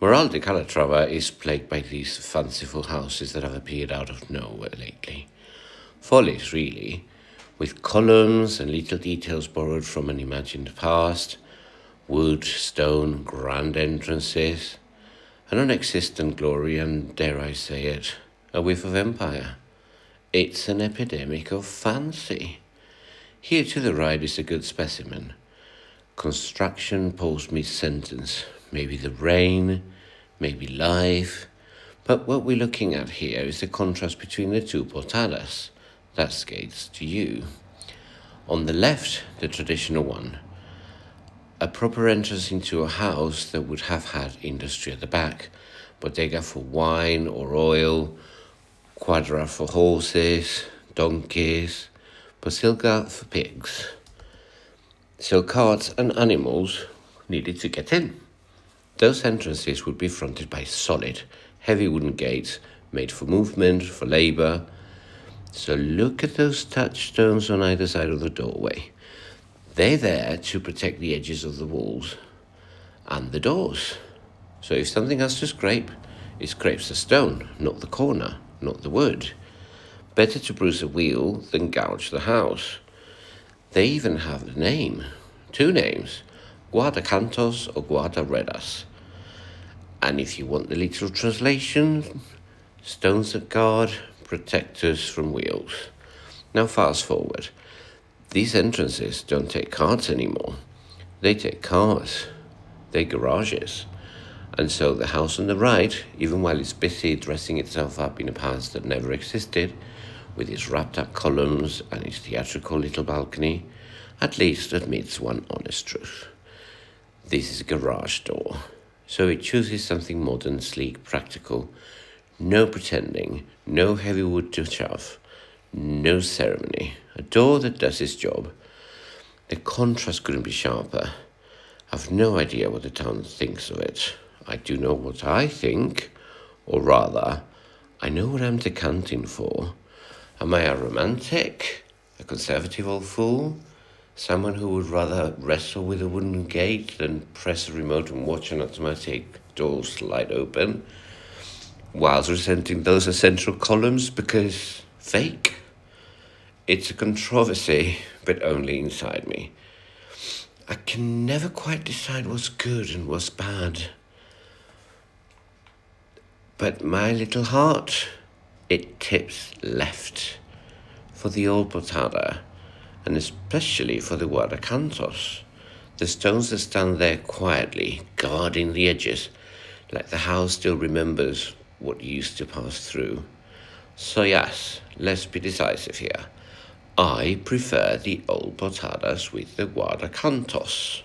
Moral de Calatrava is plagued by these fanciful houses that have appeared out of nowhere lately. Follies, really, with columns and little details borrowed from an imagined past, wood, stone, grand entrances, a non-existent glory and, dare I say it, a whiff of empire. It's an epidemic of fancy. Here to the right is a good specimen. Construction post mid-sentence, maybe the rain, maybe life. But what we're looking at here is the contrast between the two portadas. That's gates to you. On the left, the traditional one, a proper entrance into a house that would have had industry at the back, bodega for wine or oil, quadra for horses, donkeys, posilga for pigs. So carts and animals needed to get in. Those entrances would be fronted by solid, heavy wooden gates made for movement, for labour. So look at those touchstones on either side of the doorway. They're there to protect the edges of the walls and the doors. So if something has to scrape, it scrapes the stone, not the corner, not the wood. Better to bruise a wheel than gouge the house. They even have a name, 2 names, guardacantos or guardaredas. And if you want the literal translation, stones that guard, protectors from wheels. Now fast forward. These entrances don't take carts anymore. They take cars. They're garages. And so the house on the right, even while it's busy dressing itself up in a past that never existed, with its wrapped-up columns and its theatrical little balcony, at least admits one honest truth. This is a garage door, so it chooses something modern, sleek, practical. No pretending, no heavy wood to shove, no ceremony. A door that does its job. The contrast couldn't be sharper. I've no idea what the town thinks of it. I do know what I think, or rather, I know what I'm decanting for. Am I a romantic? A conservative old fool? Someone who would rather wrestle with a wooden gate than press a remote and watch an automatic door slide open, whilst resenting those essential columns because fake? It's a controversy, but only inside me. I can never quite decide what's good and what's bad. But my little heart, it tips left for the old portada, and especially for the guardacantos, the stones that stand there quietly, guarding the edges, like the house still remembers what used to pass through. So yes, let's be decisive here. I prefer the old portadas with the guardacantos.